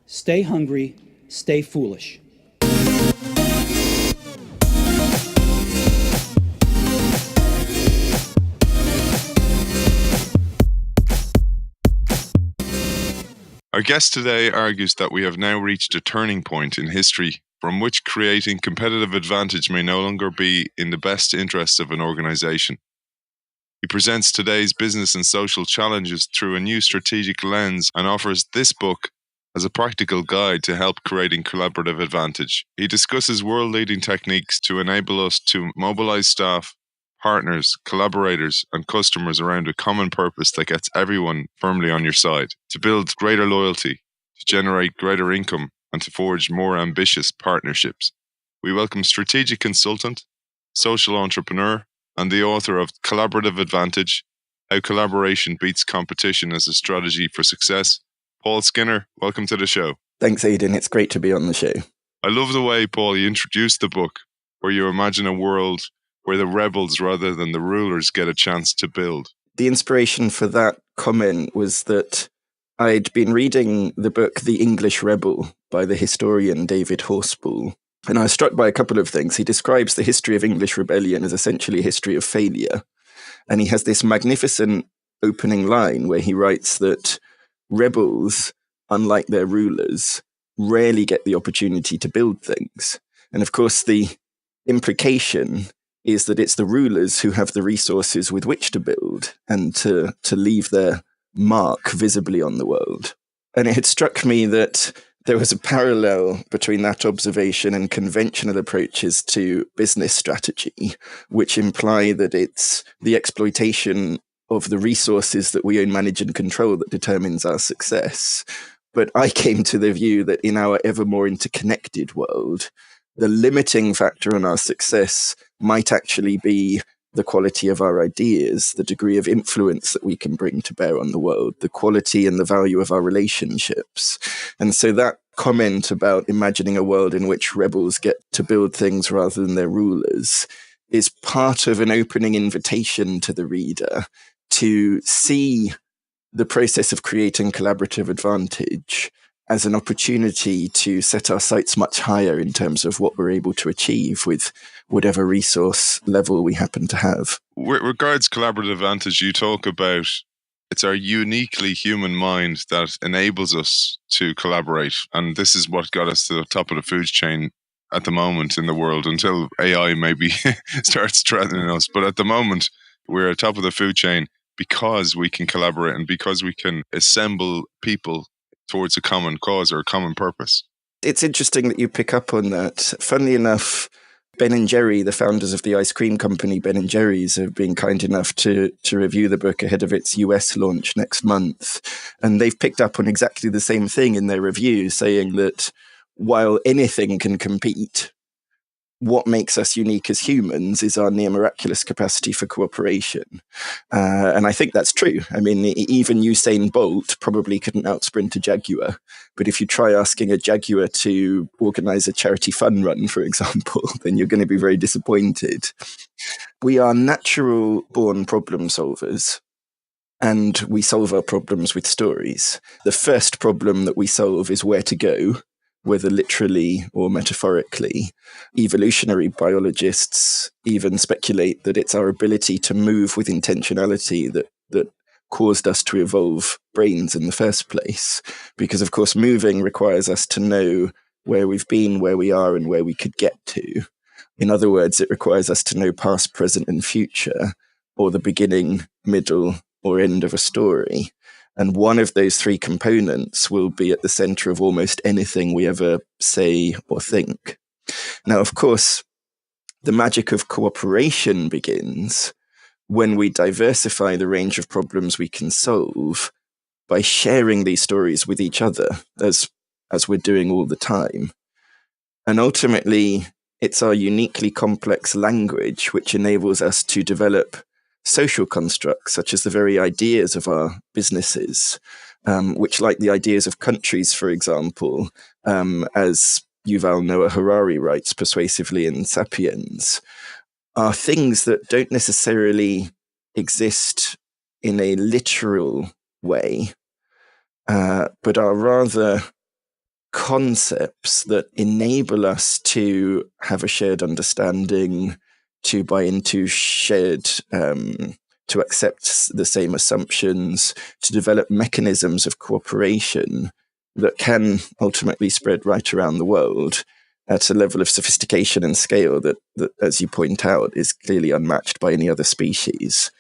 Stay hungry, stay foolish. Our guest today argues that we have now reached a turning point in history from which creating competitive advantage may no longer be in the best interests of an organization. He presents today's business and social challenges through a new strategic lens and offers this book as a practical guide to help creating collaborative advantage. He discusses world-leading techniques to enable us to mobilize staff, partners, collaborators, and customers around a common purpose that gets everyone firmly on your side, to build greater loyalty, to generate greater income, and to forge more ambitious partnerships. We welcome strategic consultant, social entrepreneur, and the author of Collaborative Advantage, How Collaboration Beats Competition as a Strategy for Success, Paul Skinner. Welcome to the show. Thanks, Aidan. It's great to be on the show. I love the way, Paul, you introduced the book, where you imagine a world where the rebels rather than the rulers get a chance to build. The inspiration for that comment was that I'd been reading the book The English Rebel by the historian David Horspool, and I was struck by a couple of things. He describes the history of English rebellion as essentially a history of failure, and he has this magnificent opening line where he writes that rebels, unlike their rulers, rarely get the opportunity to build things. And of course, the implication is that it's the rulers who have the resources with which to build and to leave their mark visibly on the world. And it had struck me that there was a parallel between that observation and conventional approaches to business strategy, which imply that it's the exploitation of the resources that we own, manage, and control that determines our success. But I came to the view that in our ever more interconnected world, the limiting factor on our success might actually be the quality of our ideas, the degree of influence that we can bring to bear on the world, the quality and the value of our relationships. And so that comment about imagining a world in which rebels get to build things rather than their rulers is part of an opening invitation to the reader to see the process of creating collaborative advantage as an opportunity to set our sights much higher in terms of what we're able to achieve with whatever resource level we happen to have. With regards collaborative advantage, you talk about it's our uniquely human mind that enables us to collaborate. And this is what got us to the top of the food chain at the moment in the world, until AI maybe starts threatening us. But at the moment, we're at the top of the food chain because we can collaborate and because we can assemble people towards a common cause or a common purpose. It's interesting that you pick up on that. Funnily enough, Ben & Jerry, the founders of the ice cream company Ben & Jerry's, have been kind enough to review the book ahead of its US launch next month. And they've picked up on exactly the same thing in their review, saying that while anything can compete, what makes us unique as humans is our near miraculous capacity for cooperation. And I think that's true. I mean, even Usain Bolt probably couldn't outsprint a jaguar. But if you try asking a jaguar to organize a charity fun run, for example, then you're going to be very disappointed. We are natural born problem solvers, and we solve our problems with stories. The first problem that we solve is where to go, whether literally or metaphorically. Evolutionary biologists even speculate that it's our ability to move with intentionality that caused us to evolve brains in the first place. Because, of course, moving requires us to know where we've been, where we are, and where we could get to. In other words, it requires us to know past, present, and future, or the beginning, middle, or end of a story. And one of those three components will be at the center of almost anything we ever say or think. Now, of course, the magic of cooperation begins when we diversify the range of problems we can solve by sharing these stories with each other, as we're doing all the time. And ultimately, it's our uniquely complex language which enables us to develop social constructs, such as the very ideas of our businesses, which, like the ideas of countries, for example, as Yuval Noah Harari writes persuasively in Sapiens, are things that don't necessarily exist in a literal way, but are rather concepts that enable us to have a shared understanding, to buy into shared, to accept the same assumptions, to develop mechanisms of cooperation that can ultimately spread right around the world at a level of sophistication and scale that, as you point out, is clearly unmatched by any other species.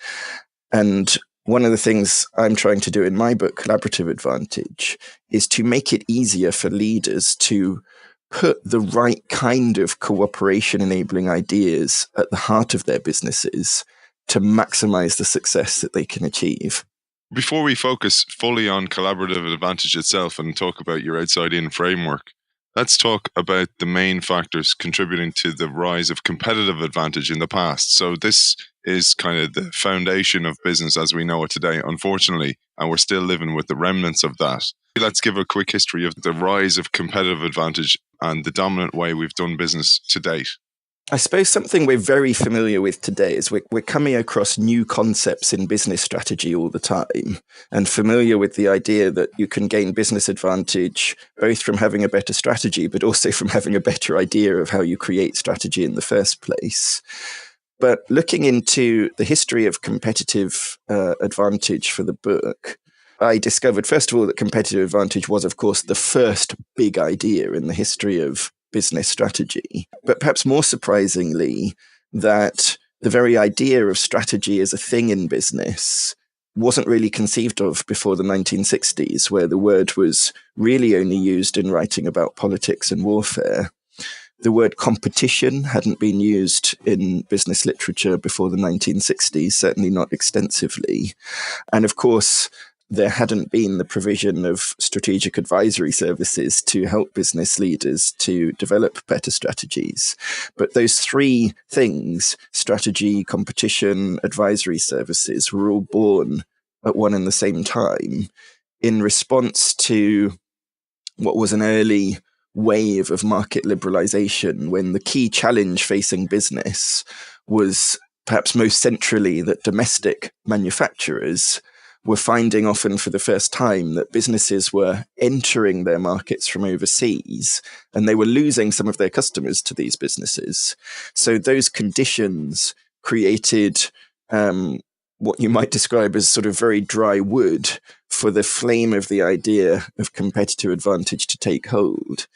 And one of the things I'm trying to do in my book, Collaborative Advantage, is to make it easier for leaders to put the right kind of cooperation-enabling ideas at the heart of their businesses to maximize the success that they can achieve. Before we focus fully on collaborative advantage itself and talk about your outside-in framework, let's talk about the main factors contributing to the rise of competitive advantage in the past. So this is kind of the foundation of business as we know it today, unfortunately, and we're still living with the remnants of that. Let's give a quick history of the rise of competitive advantage and the dominant way we've done business to date. I suppose something we're very familiar with today is we're coming across new concepts in business strategy all the time, and familiar with the idea that you can gain business advantage both from having a better strategy, but also from having a better idea of how you create strategy in the first place. But looking into the history of competitive advantage for the book, I discovered, first of all, that competitive advantage was, of course, the first big idea in the history of business strategy. But perhaps more surprisingly, that the very idea of strategy as a thing in business wasn't really conceived of before the 1960s, where the word was really only used in writing about politics and warfare. The word competition hadn't been used in business literature before the 1960s, certainly not extensively. And of course, there hadn't been the provision of strategic advisory services to help business leaders to develop better strategies. But those three things, strategy, competition, advisory services, were all born at one and the same time in response to what was an early wave of market liberalization, when the key challenge facing business was perhaps most centrally that domestic manufacturers were finding often for the first time that businesses were entering their markets from overseas and they were losing some of their customers to these businesses. So those conditions created what you might describe as sort of very dry wood for the flame of the idea of competitive advantage to take hold.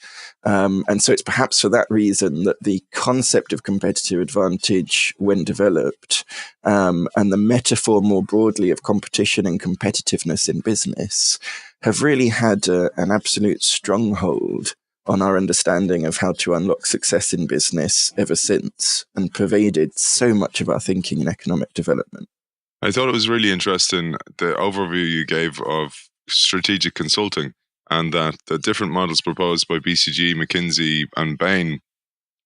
And so it's perhaps for that reason that the concept of competitive advantage, when developed, and the metaphor more broadly of competition and competitiveness in business, have really had an absolute stronghold on our understanding of how to unlock success in business ever since, and pervaded so much of our thinking in economic development. I thought it was really interesting, the overview you gave of strategic consulting, and that the different models proposed by BCG, McKinsey, and Bain,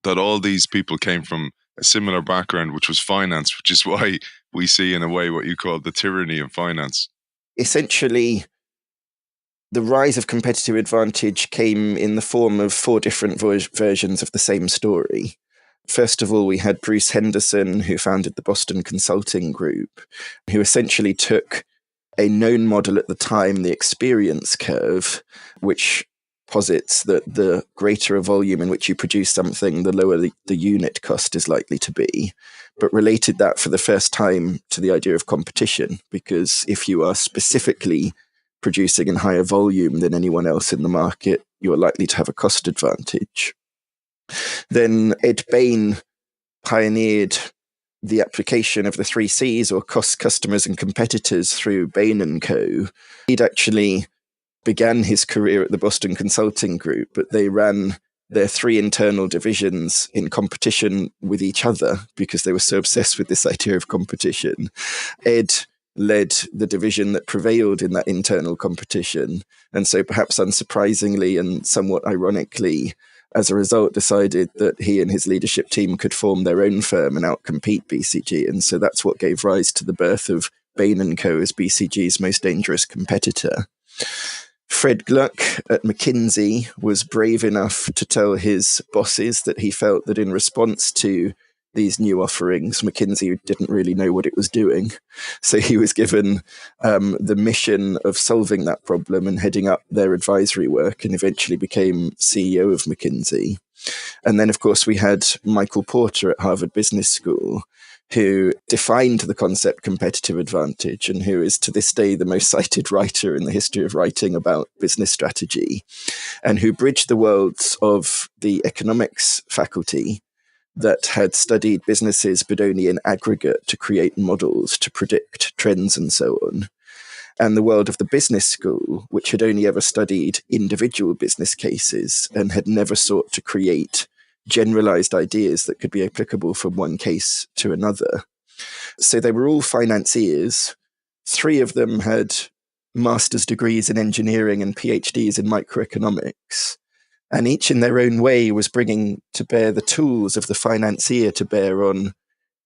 that all these people came from a similar background, which was finance, which is why we see in a way what you call the tyranny of finance. Essentially, the rise of competitive advantage came in the form of four different versions of the same story. First of all, we had Bruce Henderson, who founded the Boston Consulting Group, who essentially took a known model at the time, the experience curve, which posits that the greater a volume in which you produce something, the lower the unit cost is likely to be, but related that for the first time to the idea of competition, because if you are specifically producing in higher volume than anyone else in the market, you are likely to have a cost advantage. Then Ed Bain pioneered the application of the 3 Cs, or cost, customers, and competitors, through Bain & Co. He'd actually began his career at the Boston Consulting Group, but they ran their 3 internal divisions in competition with each other because they were so obsessed with this idea of competition. Ed led the division that prevailed in that internal competition, and so perhaps unsurprisingly and somewhat ironically, as a result, decided that he and his leadership team could form their own firm and outcompete BCG. And so that's what gave rise to the birth of Bain & Co. as BCG's most dangerous competitor. Fred Gluck at McKinsey was brave enough to tell his bosses that he felt that in response to these new offerings. McKinsey didn't really know what it was doing. So he was given the mission of solving that problem and heading up their advisory work, and eventually became CEO of McKinsey. And then, of course, we had Michael Porter at Harvard Business School, who defined the concept competitive advantage and who is to this day the most cited writer in the history of writing about business strategy, and who bridged the worlds of the economics faculty that had studied businesses but only in aggregate to create models to predict trends and so on, and the world of the business school, which had only ever studied individual business cases and had never sought to create generalized ideas that could be applicable from one case to another. So they were all financiers. 3 of them had master's degrees in engineering and PhDs in microeconomics. And each in their own way was bringing to bear the tools of the financier to bear on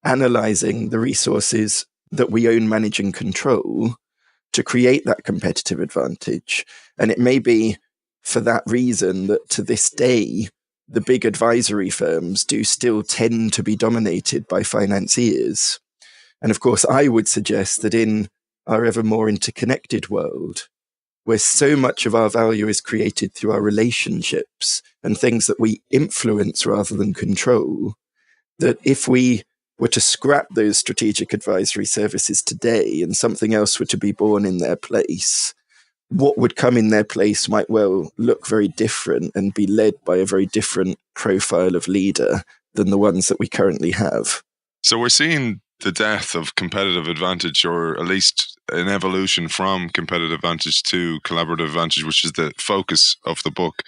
analyzing the resources that we own, manage, and control to create that competitive advantage. And it may be for that reason that to this day, the big advisory firms do still tend to be dominated by financiers. And of course, I would suggest that in our ever more interconnected world, where so much of our value is created through our relationships and things that we influence rather than control, that if we were to scrap those strategic advisory services today and something else were to be born in their place, what would come in their place might well look very different and be led by a very different profile of leader than the ones that we currently have. So we're seeing the death of competitive advantage, or at least an evolution from competitive advantage to collaborative advantage, which is the focus of the book.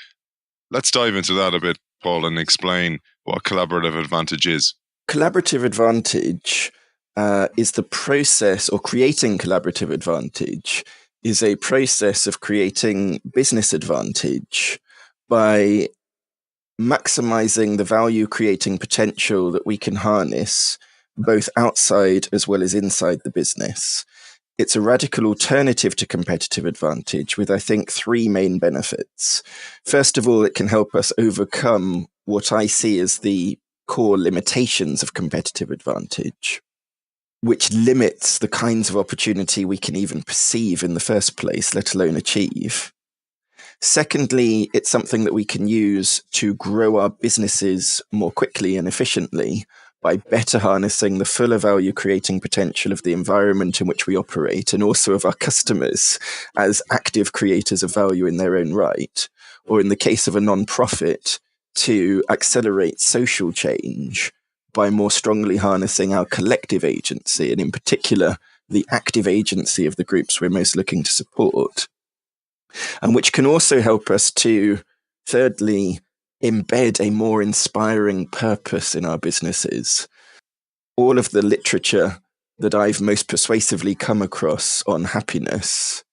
Let's dive into that a bit, Paul, and explain what collaborative advantage is. Collaborative advantage is the process, or creating collaborative advantage is a process of creating business advantage by maximizing the value creating potential that we can harness both outside as well as inside the business. It's a radical alternative to competitive advantage with, I think, 3 main benefits. First of all, it can help us overcome what I see as the core limitations of competitive advantage, which limits the kinds of opportunity we can even perceive in the first place, let alone achieve. Secondly, it's something that we can use to grow our businesses more quickly and efficiently by better harnessing the fuller value creating potential of the environment in which we operate and also of our customers as active creators of value in their own right, or in the case of a non-profit, to accelerate social change by more strongly harnessing our collective agency, and in particular, the active agency of the groups we're most looking to support. And which can also help us to, thirdly, embed a more inspiring purpose in our businesses. All of the literature that I've most persuasively come across on happiness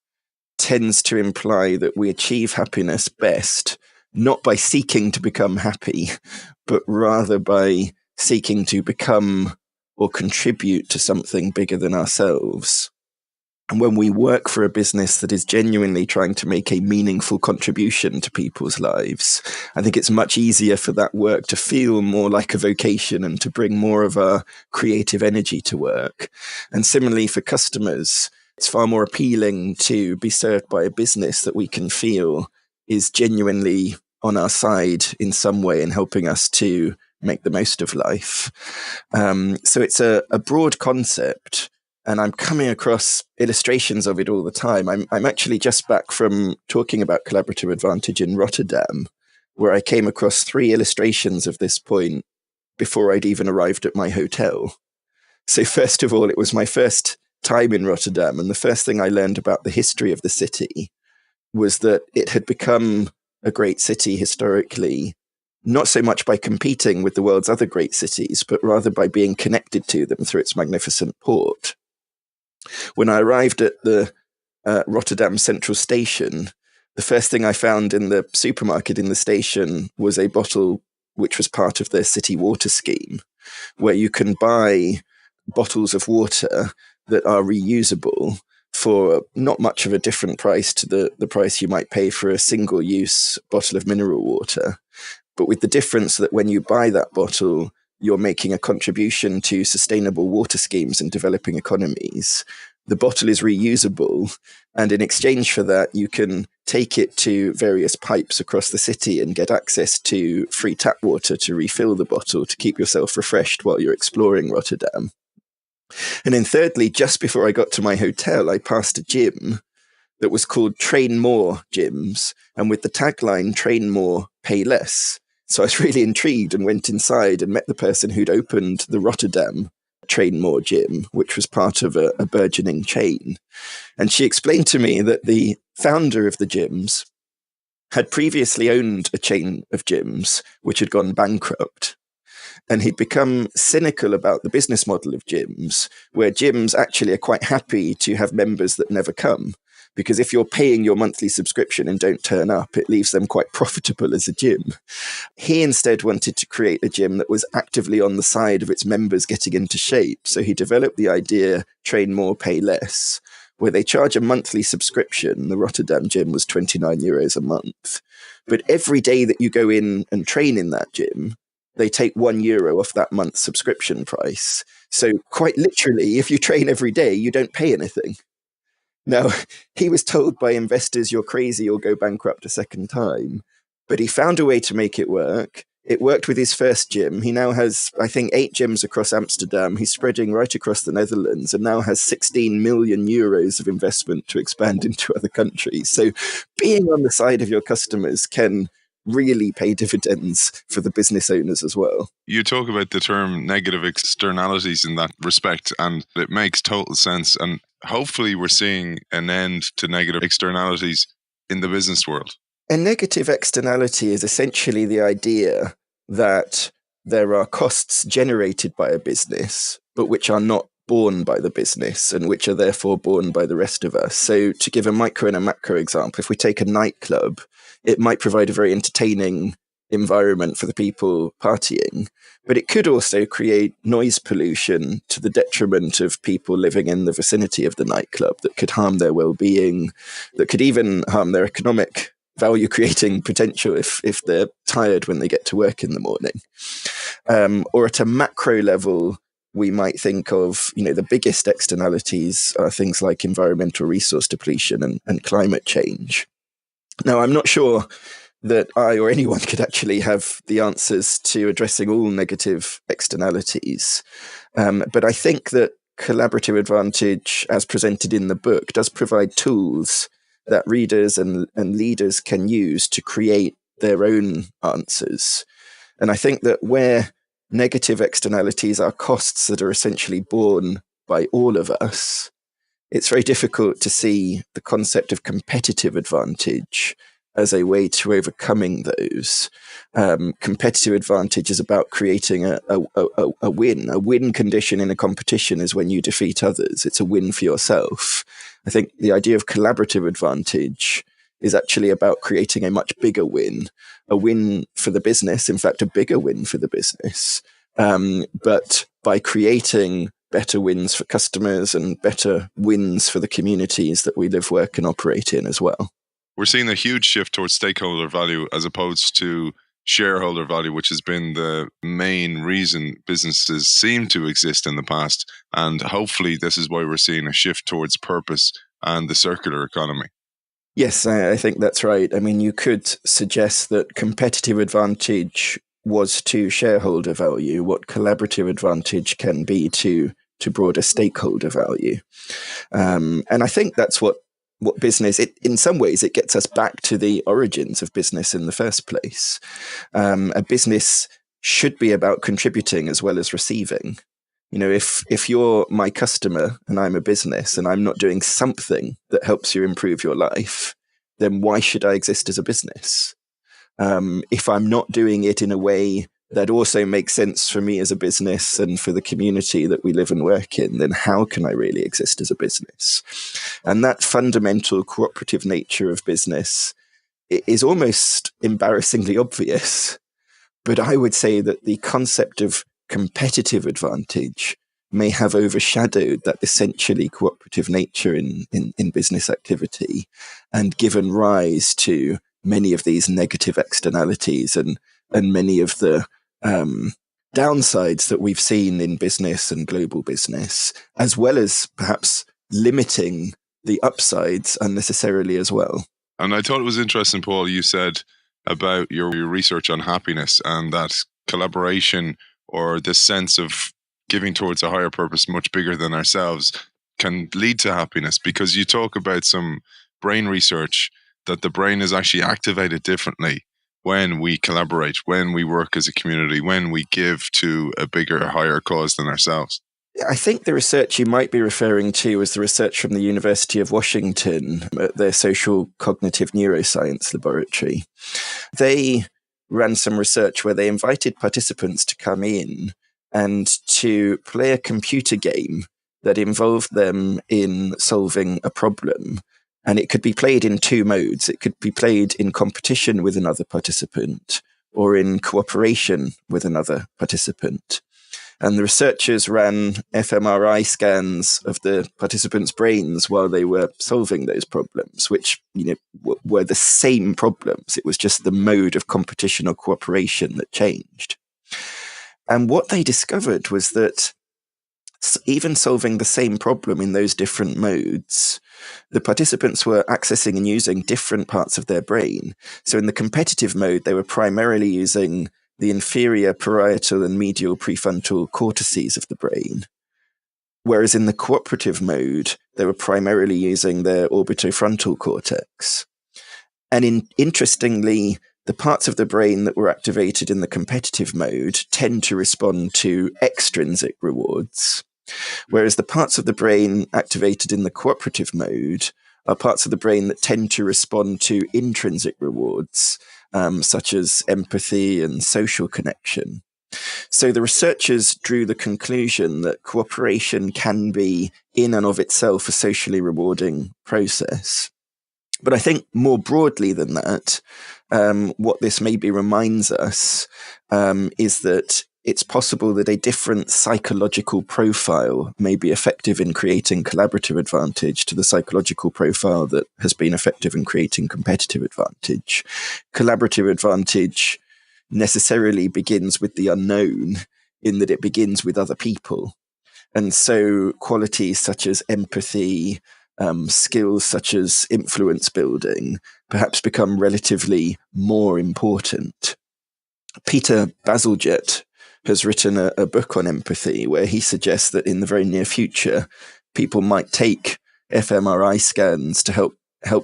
tends to imply that we achieve happiness best not by seeking to become happy, but rather by seeking to become or contribute to something bigger than ourselves. And when we work for a business that is genuinely trying to make a meaningful contribution to people's lives, I think it's much easier for that work to feel more like a vocation and to bring more of our creative energy to work. And similarly for customers, it's far more appealing to be served by a business that we can feel is genuinely on our side in some way and helping us to make the most of life. So it's a broad concept, and I'm coming across illustrations of it all the time. I'm actually just back from talking about collaborative advantage in Rotterdam, where I came across 3 illustrations of this point before I'd even arrived at my hotel. So first of all, it was my first time in Rotterdam, and the first thing I learned about the history of the city was that it had become a great city historically, not so much by competing with the world's other great cities, but rather by being connected to them through its magnificent port. When I arrived at the Rotterdam Central Station, the first thing I found in the supermarket in the station was a bottle which was part of their city water scheme, where you can buy bottles of water that are reusable for not much of a different price to the price you might pay for a single-use bottle of mineral water. But with the difference that when you buy that bottle, you're making a contribution to sustainable water schemes in developing economies. The bottle is reusable, and in exchange for that, you can take it to various pipes across the city and get access to free tap water to refill the bottle to keep yourself refreshed while you're exploring Rotterdam. And then thirdly, just before I got to my hotel, I passed a gym that was called Train More Gyms, and with the tagline, Train More, Pay Less. So I was really intrigued and went inside and met the person who'd opened the Rotterdam Train More Gym, which was part of a burgeoning chain. And she explained to me that the founder of the gyms had previously owned a chain of gyms which had gone bankrupt. And he'd become cynical about the business model of gyms, where gyms actually are quite happy to have members that never come. Because if you're paying your monthly subscription and don't turn up, it leaves them quite profitable as a gym. He instead wanted to create a gym that was actively on the side of its members getting into shape. So he developed the idea, Train More, Pay Less, where they charge a monthly subscription. The Rotterdam gym was €29 a month. But every day that you go in and train in that gym, they take €1 off that month's subscription price. So quite literally, if you train every day, you don't pay anything. Now, he was told by investors, you're crazy, you'll go bankrupt a second time. But he found a way to make it work. It worked with his first gym. He now has, I think, 8 gyms across Amsterdam. He's spreading right across the Netherlands and now has €16 million of investment to expand into other countries. So being on the side of your customers can really pay dividends for the business owners as well. You talk about the term negative externalities in that respect, and it makes total sense. And hopefully we're seeing an end to negative externalities in the business world. A negative externality is essentially the idea that there are costs generated by a business, but which are not borne by the business and which are therefore borne by the rest of us. So to give a micro and a macro example, if we take a nightclub, it might provide a very entertaining environment for the people partying, but it could also create noise pollution to the detriment of people living in the vicinity of the nightclub that could harm their well-being, that could even harm their economic value-creating potential if they're tired when they get to work in the morning. Or at a macro level, we might think of, the biggest externalities are things like environmental resource depletion and climate change. Now, I'm not sure that I or anyone could actually have the answers to addressing all negative externalities. But I think that collaborative advantage, as presented in the book, does provide tools that readers and leaders can use to create their own answers. And I think that where negative externalities are costs that are essentially borne by all of us, it's very difficult to see the concept of competitive advantage as a way to overcoming those. Competitive advantage is about creating a win. A win condition in a competition is when you defeat others. It's a win for yourself. I think the idea of collaborative advantage is actually about creating a much bigger win, a win for the business, in fact, a bigger win for the business. But by creating better wins for customers and better wins for the communities that we live, work, and operate in as well. We're seeing a huge shift towards stakeholder value as opposed to shareholder value, which has been the main reason businesses seem to exist in the past. And hopefully this is why we're seeing a shift towards purpose and the circular economy. Yes, I think that's right. I mean, you could suggest that competitive advantage was to shareholder value what collaborative advantage can be to broader stakeholder value. And I think that's what business, in some ways, it gets us back to the origins of business in the first place. A business should be about contributing as well as receiving. If you're my customer and I'm a business and I'm not doing something that helps you improve your life, then why should I exist as a business? If I'm not doing it in a way that also makes sense for me as a business and for the community that we live and work in, then how can I really exist as a business? And that fundamental cooperative nature of business is almost embarrassingly obvious. But I would say that the concept of competitive advantage may have overshadowed that essentially cooperative nature in business activity and given rise to many of these negative externalities and many of the downsides that we've seen in business and global business, as well as perhaps limiting the upsides unnecessarily as well. And I thought it was interesting, Paul, you said about your research on happiness and that collaboration or this sense of giving towards a higher purpose much bigger than ourselves can lead to happiness, because you talk about some brain research that the brain is actually activated differently when we collaborate, when we work as a community, when we give to a bigger, higher cause than ourselves. I think the research you might be referring to was the research from the University of Washington at their social cognitive neuroscience laboratory. They ran some research where they invited participants to come in and to play a computer game that involved them in solving a problem. And it could be played in two modes. It could be played in competition with another participant or in cooperation with another participant. And the researchers ran fMRI scans of the participants' brains while they were solving those problems, which were the same problems. It was just the mode of competition or cooperation that changed. And what they discovered was that even solving the same problem in those different modes, the participants were accessing and using different parts of their brain. So in the competitive mode, they were primarily using the inferior parietal and medial prefrontal cortices of the brain. Whereas in the cooperative mode, they were primarily using their orbitofrontal cortex. And interestingly, the parts of the brain that were activated in the competitive mode tend to respond to extrinsic rewards, whereas the parts of the brain activated in the cooperative mode are parts of the brain that tend to respond to intrinsic rewards, such as empathy and social connection. So the researchers drew the conclusion that cooperation can be, in and of itself, a socially rewarding process. But I think more broadly than that, what this maybe reminds us is that it's possible that a different psychological profile may be effective in creating collaborative advantage to the psychological profile that has been effective in creating competitive advantage. Collaborative advantage necessarily begins with the unknown, in that it begins with other people. And so qualities such as empathy, skills such as influence building, perhaps become relatively more important. Peter Bazalgette has written a book on empathy where he suggests that in the very near future, people might take fMRI scans to help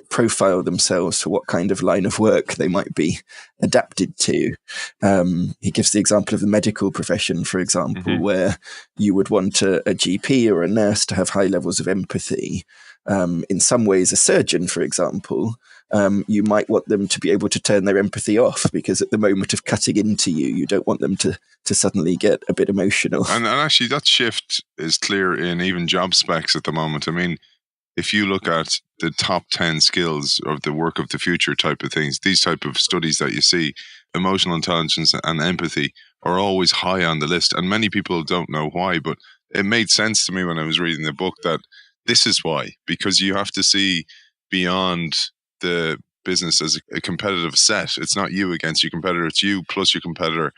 profile themselves for what kind of line of work they might be adapted to. He gives the example of the medical profession, for example, where you would want a GP or a nurse to have high levels of empathy. In some ways, a surgeon, for example, you might want them to be able to turn their empathy off, because at the moment of cutting into you, you don't want them to suddenly get a bit emotional. And actually, that shift is clear in even job specs at the moment. I mean, if you look at the top 10 skills of the work of the future type of things, these type of studies that you see, emotional intelligence and empathy are always high on the list. And many people don't know why, but it made sense to me when I was reading the book that this is why, because you have to see beyond the business as a competitive set. It's not you against your competitor, it's you plus your competitor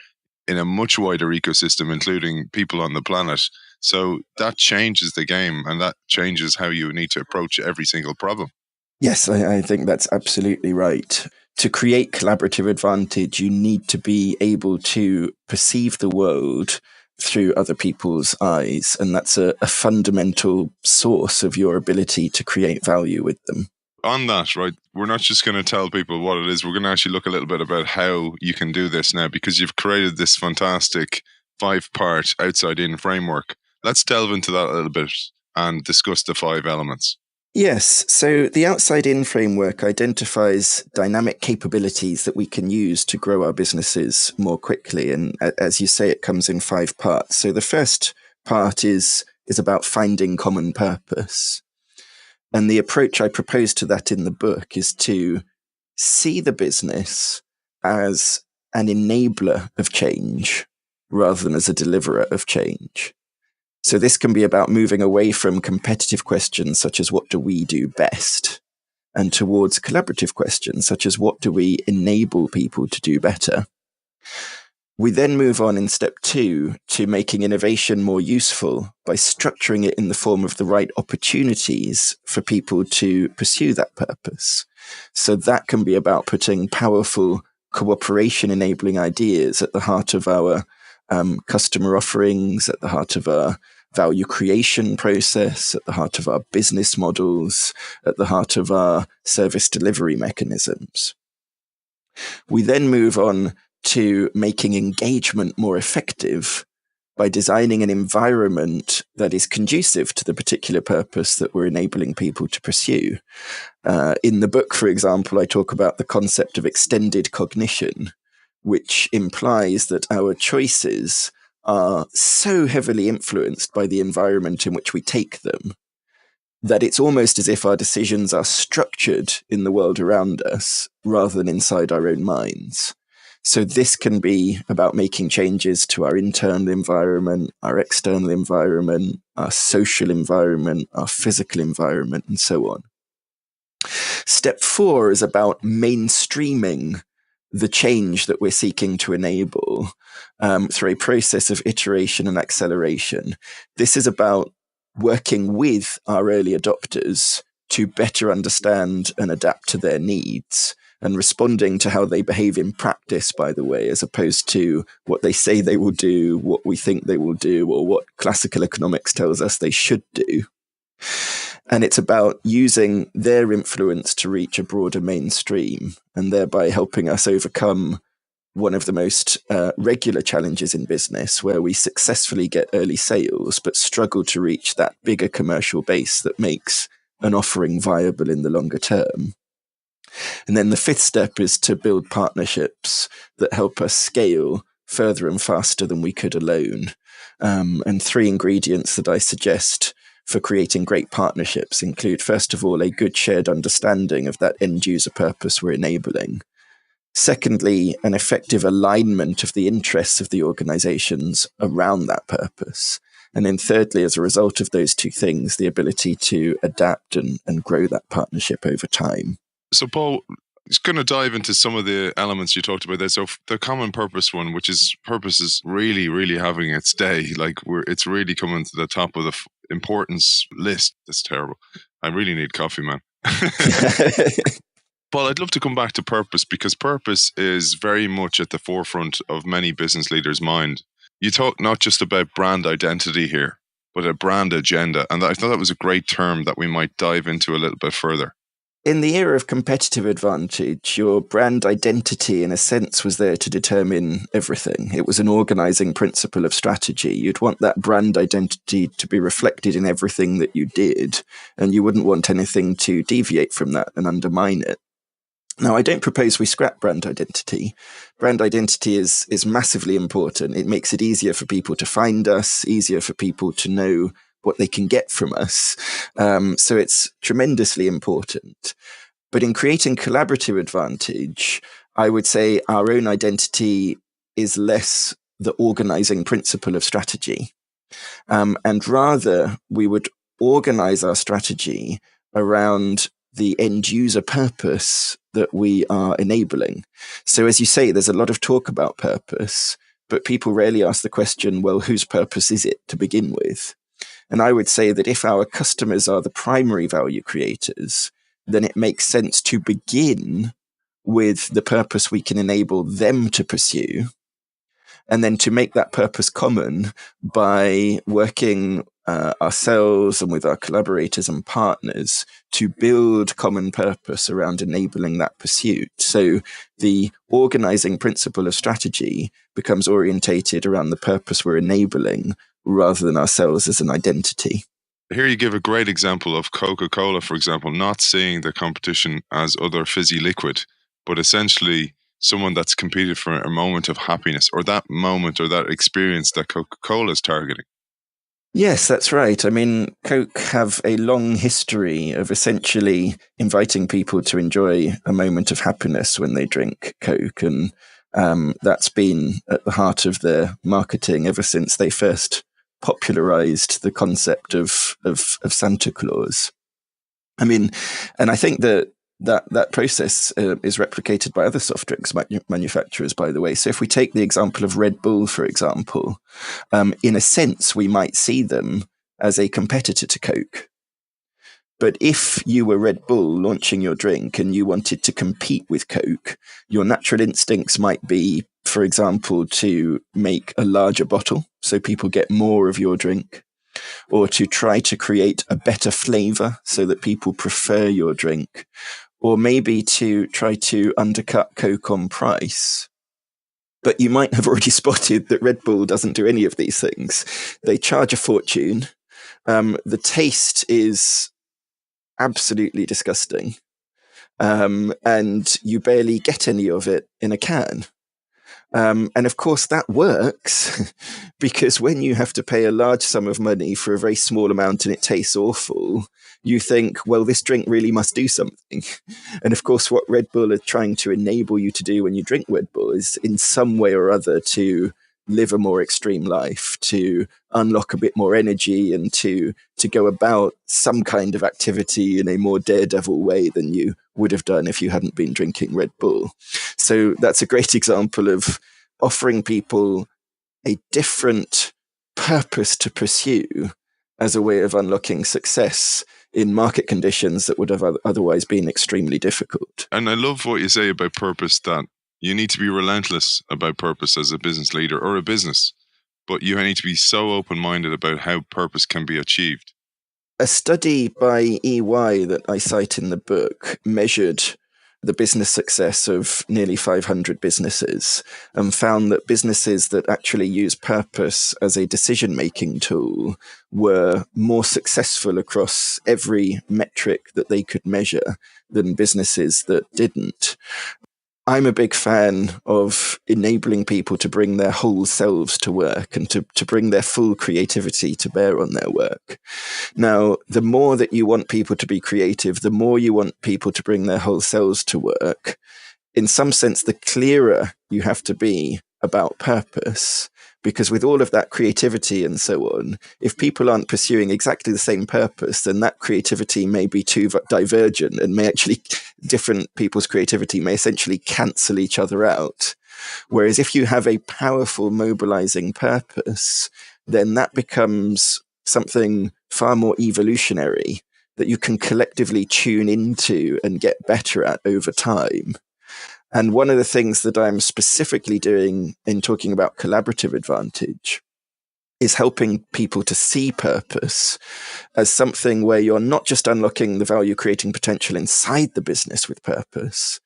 in a much wider ecosystem, including people on the planet. So that changes the game, and that changes how you need to approach every single problem. Yes, I think that's absolutely right. To create collaborative advantage, you need to be able to perceive the world through other people's eyes, and that's a fundamental source of your ability to create value with them. On that, right, we're not just going to tell people what it is. We're going to actually look a little bit about how you can do this now, because you've created this fantastic 5-part outside-in framework. Let's delve into that a little bit and discuss the 5 elements. Yes, so the outside-in framework identifies dynamic capabilities that we can use to grow our businesses more quickly. And as you say, it comes in 5 parts. So the first part is about finding common purpose. And the approach I propose to that in the book is to see the business as an enabler of change rather than as a deliverer of change. So this can be about moving away from competitive questions such as what do we do best, and towards collaborative questions such as what do we enable people to do better. We then move on in step 2 to making innovation more useful by structuring it in the form of the right opportunities for people to pursue that purpose. So that can be about putting powerful cooperation enabling ideas at the heart of our customer offerings, at the heart of our value creation process, at the heart of our business models, at the heart of our service delivery mechanisms. We then move on to making engagement more effective by designing an environment that is conducive to the particular purpose that we're enabling people to pursue. In the book, for example, I talk about the concept of extended cognition, which implies that our choices are so heavily influenced by the environment in which we take them that it's almost as if our decisions are structured in the world around us rather than inside our own minds. So this can be about making changes to our internal environment, our external environment, our social environment, our physical environment, and so on. Step 4 is about mainstreaming the change that we're seeking to enable through a process of iteration and acceleration. This is about working with our early adopters to better understand and adapt to their needs, and responding to how they behave in practice, by the way, as opposed to what they say they will do, what we think they will do, or what classical economics tells us they should do. And it's about using their influence to reach a broader mainstream, and thereby helping us overcome one of the most regular challenges in business, where we successfully get early sales, but struggle to reach that bigger commercial base that makes an offering viable in the longer term. And then the 5th step is to build partnerships that help us scale further and faster than we could alone. And 3 ingredients that I suggest for creating great partnerships include, first of all, a good shared understanding of that end user purpose we're enabling. Secondly, an effective alignment of the interests of the organizations around that purpose. And then thirdly, as a result of those 2 things, the ability to adapt and grow that partnership over time. So, Paul, just going to dive into some of the elements you talked about there. So, the common purpose one, which is purpose, is really, really having its day. Like it's really coming to the top of the importance list. That's terrible. I really need coffee, man. Paul, I'd love to come back to purpose, because purpose is very much at the forefront of many business leaders' mind. You talk not just about brand identity here, but a brand agenda. And I thought that was a great term that we might dive into a little bit further. In the era of competitive advantage, your brand identity, in a sense, was there to determine everything. It was an organizing principle of strategy. You'd want that brand identity to be reflected in everything that you did, and you wouldn't want anything to deviate from that and undermine it. Now, I don't propose we scrap brand identity. Brand identity is massively important. It makes it easier for people to find us, easier for people to know what they can get from us. So it's tremendously important. But in creating collaborative advantage, I would say our own identity is less the organizing principle of strategy. And rather, we would organize our strategy around the end user purpose that we are enabling. So as you say, there's a lot of talk about purpose, but people rarely ask the question, well, whose purpose is it to begin with? And I would say that if our customers are the primary value creators, then it makes sense to begin with the purpose we can enable them to pursue, and then to make that purpose common by working ourselves and with our collaborators and partners to build common purpose around enabling that pursuit. So the organizing principle of strategy becomes orientated around the purpose we're enabling rather than ourselves as an identity. Here you give a great example of Coca-Cola, for example, not seeing the competition as other fizzy liquid, but essentially someone that's competed for a moment of happiness, or that moment or that experience that Coca-Cola is targeting. Yes, that's right. I mean, Coke have a long history of essentially inviting people to enjoy a moment of happiness when they drink Coke. And that's been at the heart of their marketing ever since they first popularized the concept of Santa Claus. I mean, and I think that That process is replicated by other soft drinks manufacturers, by the way. So if we take the example of Red Bull, for example, in a sense, we might see them as a competitor to Coke. But if you were Red Bull launching your drink and you wanted to compete with Coke, your natural instincts might be, for example, to make a larger bottle so people get more of your drink, or to try to create a better flavor so that people prefer your drink, or maybe to try to undercut Coke on price. But you might have already spotted that Red Bull doesn't do any of these things. They charge a fortune. The taste is absolutely disgusting. And you barely get any of it in a can. And of course, that works because when you have to pay a large sum of money for a very small amount and it tastes awful, you think, well, this drink really must do something. And of course, what Red Bull are trying to enable you to do when you drink Red Bull is in some way or other to live a more extreme life, to unlock a bit more energy, and to go about some kind of activity in a more daredevil way than you would have done if you hadn't been drinking Red Bull. So that's a great example of offering people a different purpose to pursue as a way of unlocking success in market conditions that would have otherwise been extremely difficult. And I love what you say about purpose, that you need to be relentless about purpose as a business leader or a business, but you need to be so open-minded about how purpose can be achieved. A study by EY that I cite in the book measured the business success of nearly 500 businesses and found that businesses that actually use purpose as a decision-making tool were more successful across every metric that they could measure than businesses that didn't. I'm a big fan of enabling people to bring their whole selves to work and to bring their full creativity to bear on their work. Now, the more that you want people to be creative, the more you want people to bring their whole selves to work. In some sense, the clearer you have to be about purpose, because with all of that creativity and so on, if people aren't pursuing exactly the same purpose, then that creativity may be too divergent and may actually, different people's creativity may essentially cancel each other out. Whereas if you have a powerful mobilizing purpose, then that becomes something far more evolutionary that you can collectively tune into and get better at over time. And one of the things that I'm specifically doing in talking about collaborative advantage is helping people to see purpose as something where you're not just unlocking the value creating potential inside the business with purpose,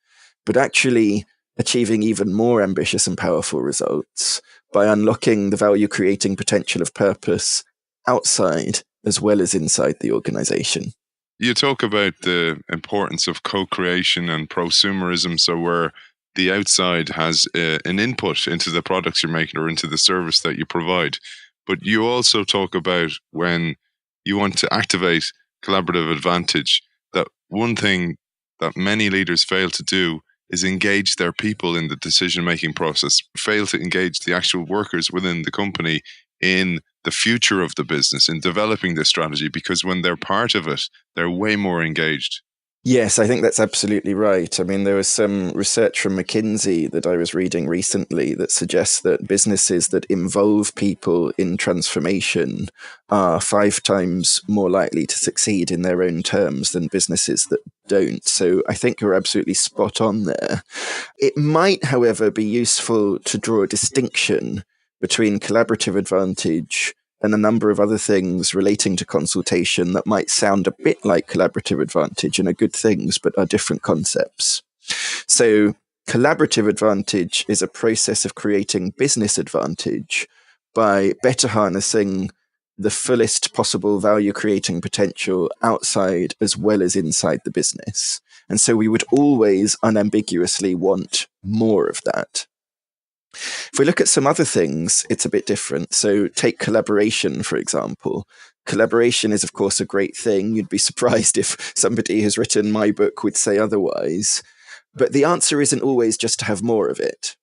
but actually achieving even more ambitious and powerful results by unlocking the value creating potential of purpose outside as well as inside the organization. You talk about the importance of co-creation and prosumerism, so where the outside has an input into the products you're making or into the service that you provide. But you also talk about when you want to activate collaborative advantage, that one thing that many leaders fail to do is engage their people in the decision-making process, fail to engage the actual workers within the company in the future of the business, in developing this strategy, because when they're part of it, they're way more engaged. Yes, I think that's absolutely right. I mean, there was some research from McKinsey that I was reading recently that suggests that businesses that involve people in transformation are 5 times more likely to succeed in their own terms than businesses that don't. So I think you're absolutely spot on there. It might, however, be useful to draw a distinction between collaborative advantage and a number of other things relating to consultation that might sound a bit like collaborative advantage and are good things, but are different concepts. So collaborative advantage is a process of creating business advantage by better harnessing the fullest possible value creating potential outside as well as inside the business. And so we would always unambiguously want more of that. If we look at some other things, it's a bit different. So take collaboration, for example. Collaboration is, of course, a great thing. You'd be surprised if somebody who's written my book would say otherwise. But the answer isn't always just to have more of it.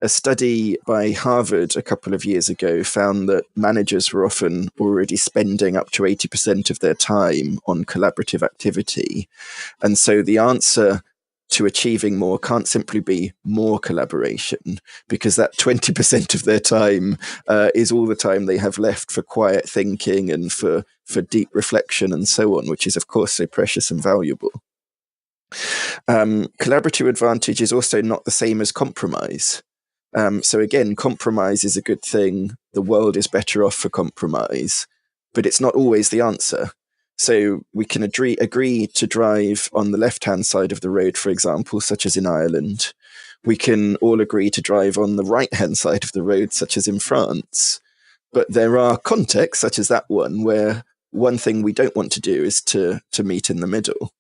A study by Harvard a couple of years ago found that managers were often already spending up to 80% of their time on collaborative activity. And so the answer to achieving more can't simply be more collaboration, because that 20% of their time is all the time they have left for quiet thinking and for deep reflection and so on, which is, of course, so precious and valuable. Collaborative advantage is also not the same as compromise. So again, compromise is a good thing. The world is better off for compromise, but it's not always the answer. So we can agree to drive on the left-hand side of the road, for example, such as in Ireland. We can all agree to drive on the right-hand side of the road, such as in France. But there are contexts, such as that one, where one thing we don't want to do is to meet in the middle.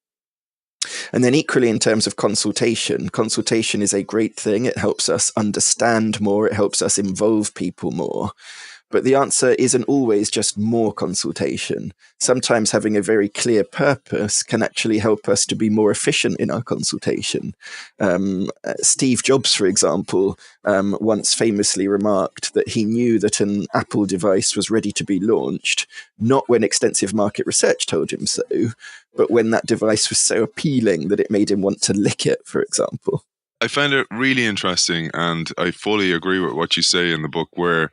And then equally in terms of consultation is a great thing. It helps us understand more. It helps us involve people more. But the answer isn't always just more consultation. Sometimes having a very clear purpose can actually help us to be more efficient in our consultation. Steve Jobs, for example, once famously remarked that he knew that an Apple device was ready to be launched, not when extensive market research told him so, but when that device was so appealing that it made him want to lick it, for example. I find it really interesting, and I fully agree with what you say in the book, where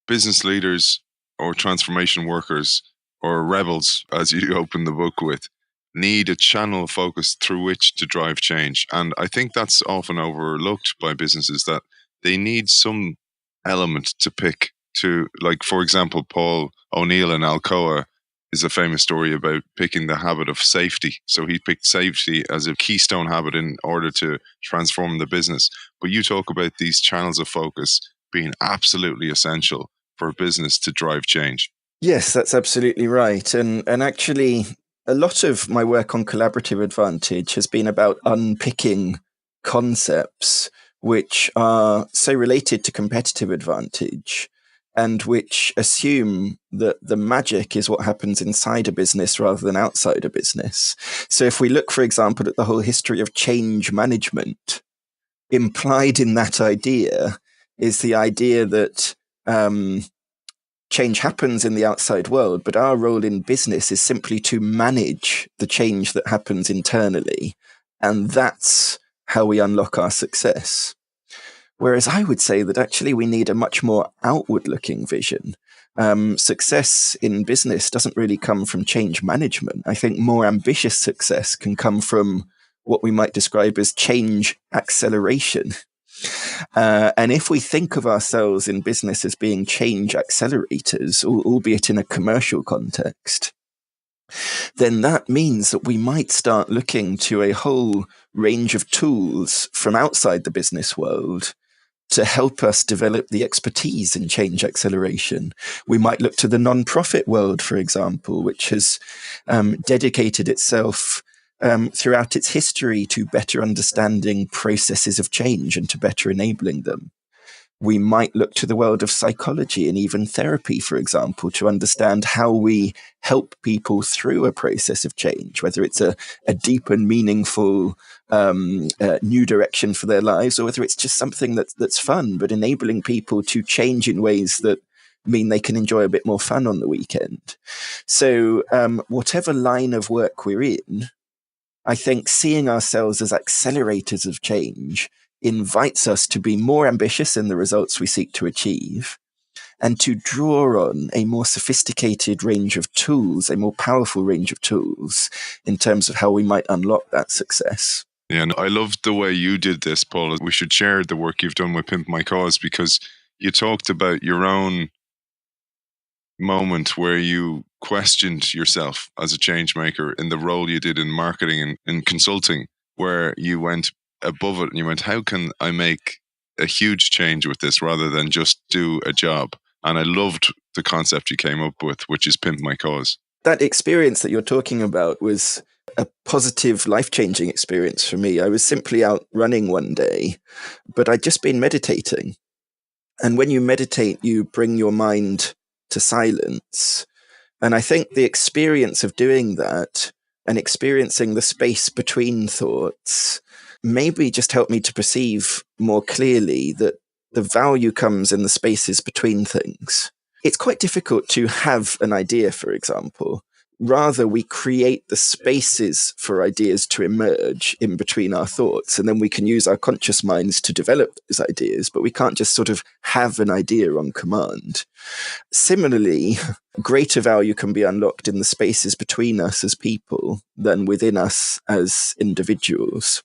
business leaders or transformation workers or rebels, as you open the book with, need a channel of focus through which to drive change. And I think that's often overlooked by businesses, that they need some element to pick to, like, for example, Paul O'Neill in Alcoa is a famous story about picking the habit of safety. So he picked safety as a keystone habit in order to transform the business. But you talk about these channels of focus being absolutely essential for a business to drive change. Yes, that's absolutely right. And actually, a lot of my work on collaborative advantage has been about unpicking concepts which are so related to competitive advantage and which assume that the magic is what happens inside a business rather than outside a business. So if we look, for example, at the whole history of change management, implied in that idea is the idea that change happens in the outside world, but our role in business is simply to manage the change that happens internally. And that's how we unlock our success. Whereas I would say that actually we need a much more outward-looking vision. Success in business doesn't really come from change management. I think more ambitious success can come from what we might describe as change acceleration. And if we think of ourselves in business as being change accelerators, albeit in a commercial context, then that means that we might start looking to a whole range of tools from outside the business world to help us develop the expertise in change acceleration. We might look to the non-profit world, for example, which has dedicated itself throughout its history to better understanding processes of change and to better enabling them. We might look to the world of psychology and even therapy, for example, to understand how we help people through a process of change, whether it's a deep and meaningful new direction for their lives, or whether it's just something that's fun, but enabling people to change in ways that mean they can enjoy a bit more fun on the weekend. So whatever line of work we're in, I think seeing ourselves as accelerators of change invites us to be more ambitious in the results we seek to achieve and to draw on a more sophisticated range of tools, a more powerful range of tools in terms of how we might unlock that success. Yeah, and I loved the way you did this, Paul. We should share the work you've done with Pimp My Cause, because you talked about your own moment where you questioned yourself as a change maker in the role you did in marketing and in consulting, where you went above it and you went, how can I make a huge change with this rather than just do a job? And I loved the concept you came up with, which is Pimp My Cause. That experience that you're talking about was a positive, life-changing experience for me. I was simply out running one day, but I'd just been meditating. And when you meditate, you bring your mind to silence. And I think the experience of doing that and experiencing the space between thoughts maybe just helped me to perceive more clearly that the value comes in the spaces between things. It's quite difficult to have an idea, for example. Rather, we create the spaces for ideas to emerge in between our thoughts, and then we can use our conscious minds to develop those ideas, but we can't just sort of have an idea on command. Similarly, greater value can be unlocked in the spaces between us as people than within us as individuals.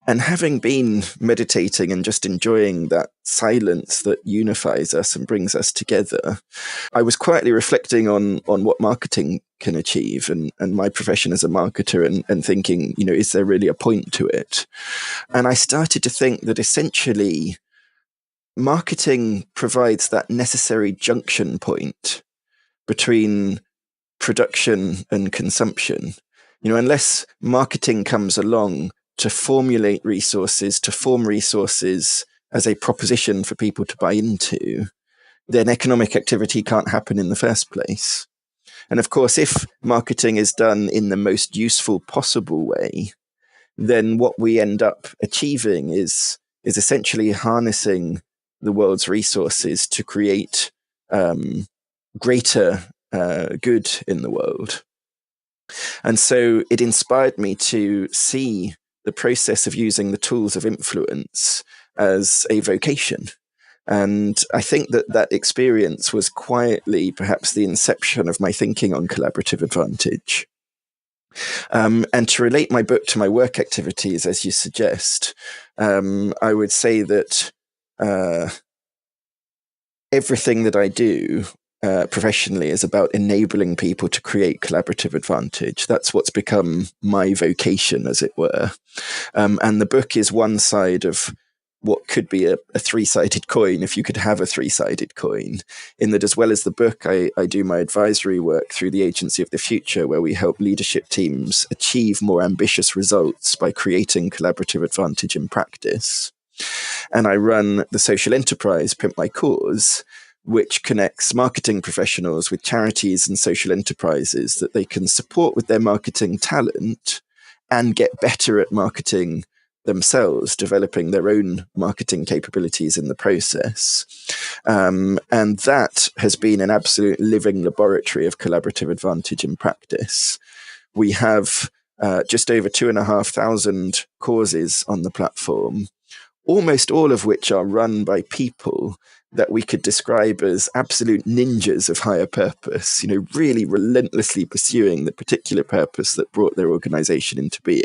And having been meditating and just enjoying that silence that unifies us and brings us together, I was quietly reflecting on what marketing can achieve and my profession as a marketer and thinking, is there really a point to it? And I started to think that essentially marketing provides that necessary junction point between production and consumption. Unless marketing comes along to formulate resources, to form resources as a proposition for people to buy into, then economic activity can't happen in the first place. And of course, if marketing is done in the most useful possible way, then what we end up achieving is essentially harnessing the world's resources to create greater good in the world. And so it inspired me to see the process of using the tools of influence as a vocation. And I think that experience was quietly perhaps the inception of my thinking on collaborative advantage. And to relate my book to my work activities, as you suggest, I would say that everything that I do professionally is about enabling people to create collaborative advantage. That's what's become my vocation, as it were. And the book is one side of what could be a three-sided coin, if you could have a three-sided coin, in that as well as the book, I do my advisory work through the Agency of the Future, where we help leadership teams achieve more ambitious results by creating collaborative advantage in practice. And I run the social enterprise, Pimp My Cause, which connects marketing professionals with charities and social enterprises that they can support with their marketing talent and get better at marketing themselves, developing their own marketing capabilities in the process. And that has been an absolute living laboratory of collaborative advantage in practice. We have just over 2,500 causes on the platform, almost all of which are run by people that we could describe as absolute ninjas of higher purpose, really relentlessly pursuing the particular purpose that brought their organization into being.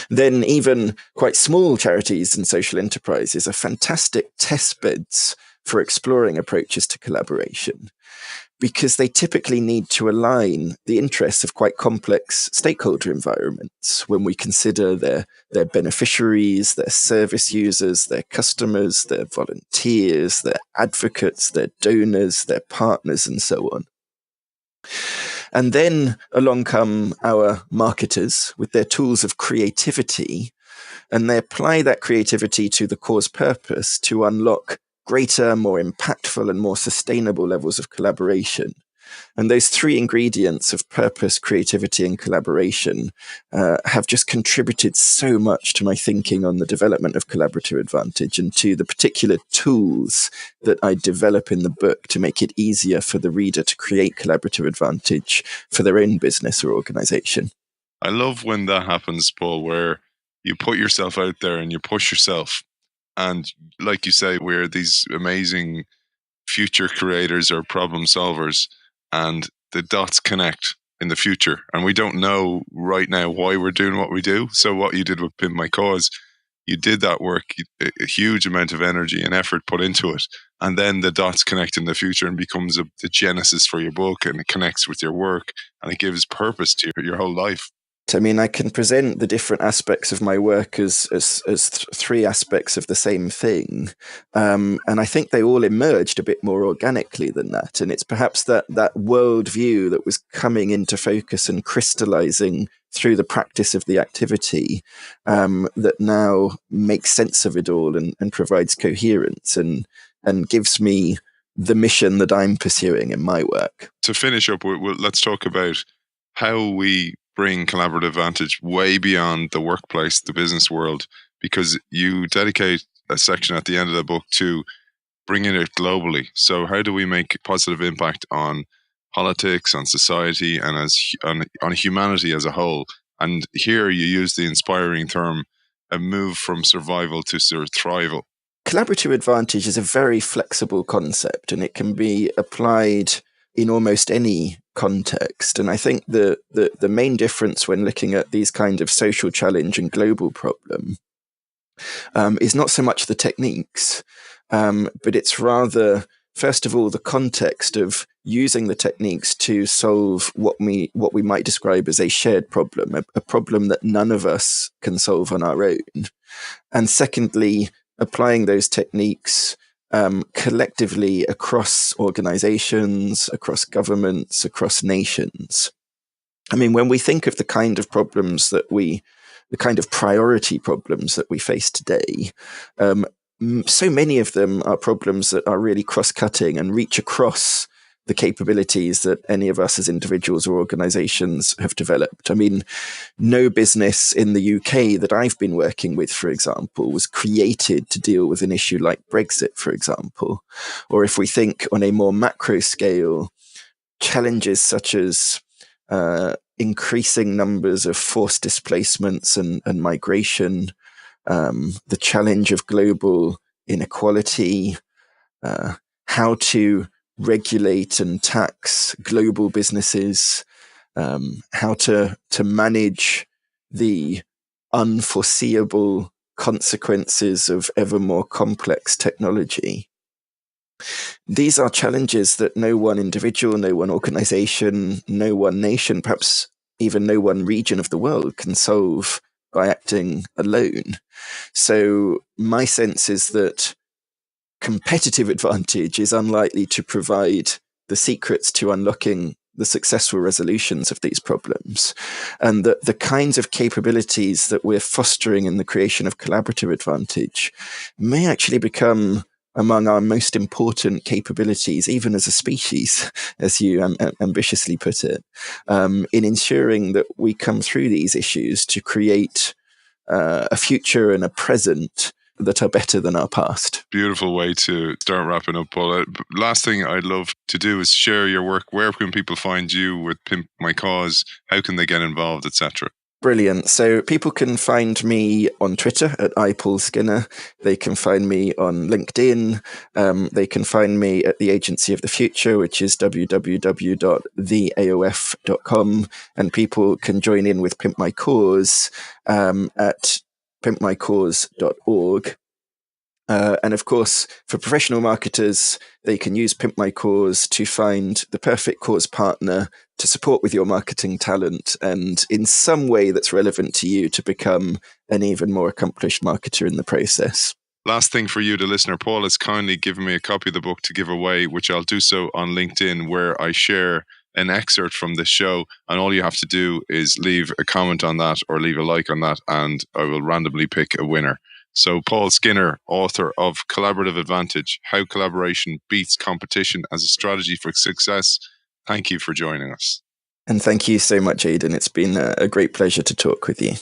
Then even quite small charities and social enterprises are fantastic test beds for exploring approaches to collaboration, because they typically need to align the interests of quite complex stakeholder environments when we consider their beneficiaries, their service users, their customers, their volunteers, their advocates, their donors, their partners, and so on. And then along come our marketers with their tools of creativity, and they apply that creativity to the cause purpose to unlock greater, more impactful, and more sustainable levels of collaboration. And those three ingredients of purpose, creativity, and collaboration have just contributed so much to my thinking on the development of collaborative advantage and to the particular tools that I develop in the book to make it easier for the reader to create collaborative advantage for their own business or organization. I love when that happens, Paul, where you put yourself out there and you push yourself. And like you say, we're these amazing future creators or problem solvers, and the dots connect in the future. And we don't know right now why we're doing what we do. So what you did with Pimp My Cause, you did that work, a huge amount of energy and effort put into it. And then the dots connect in the future and becomes the genesis for your book, and it connects with your work and it gives purpose to your whole life. I mean, I can present the different aspects of my work as three aspects of the same thing. And I think they all emerged a bit more organically than that. And it's perhaps that worldview that was coming into focus and crystallizing through the practice of the activity that now makes sense of it all and provides coherence and gives me the mission that I'm pursuing in my work. To finish up, let's talk about how we bring collaborative advantage way beyond the workplace, the business world, because you dedicate a section at the end of the book to bringing it globally. So how do we make a positive impact on politics, on society, and on humanity as a whole? And here you use the inspiring term, a move from survival to thrival. Collaborative advantage is a very flexible concept, and it can be applied in almost any context. And I think the main difference when looking at these kind of social challenge and global problem is not so much the techniques, but it's rather, first of all, the context of using the techniques to solve what we might describe as a shared problem, a problem that none of us can solve on our own. And secondly, applying those techniques collectively across organizations, across governments, across nations. I mean, when we think of the kind of problems the kind of priority problems that we face today, so many of them are problems that are really cross-cutting and reach across the capabilities that any of us as individuals or organizations have developed. I mean, no business in the UK that I've been working with, for example, was created to deal with an issue like Brexit, for example. Or if we think on a more macro scale, challenges such as increasing numbers of forced displacements and migration, the challenge of global inequality, how to regulate and tax global businesses, how to manage the unforeseeable consequences of ever more complex technology. These are challenges that no one individual, no one organization, no one nation, perhaps even no one region of the world can solve by acting alone. So my sense is that competitive advantage is unlikely to provide the secrets to unlocking the successful resolutions of these problems. And that the kinds of capabilities that we're fostering in the creation of collaborative advantage may actually become among our most important capabilities, even as a species, as you ambitiously put it, in ensuring that we come through these issues to create a future and a present that are better than our past. Beautiful way to start wrapping up, Paul. Last thing I'd love to do is share your work. Where can people find you with Pimp My Cause? How can they get involved, etc.? Brilliant. So people can find me on Twitter at iPaulSkinner. They can find me on LinkedIn. They can find me at the Agency of the Future, which is www.theaof.com. And people can join in with Pimp My Cause at pimpmycause.org. And of course, for professional marketers, they can use Pimp My Cause to find the perfect cause partner to support with your marketing talent and in some way that's relevant to you to become an even more accomplished marketer in the process. Last thing for you, the listener, Paul has kindly given me a copy of the book to give away, which I'll do so on LinkedIn, where I share an excerpt from this show. And all you have to do is leave a comment on that or leave a like on that, and I will randomly pick a winner. So Paul Skinner, author of Collaborative Advantage, How Collaboration Beats Competition as a Strategy for Success. Thank you for joining us. And thank you so much, Aidan. It's been a great pleasure to talk with you.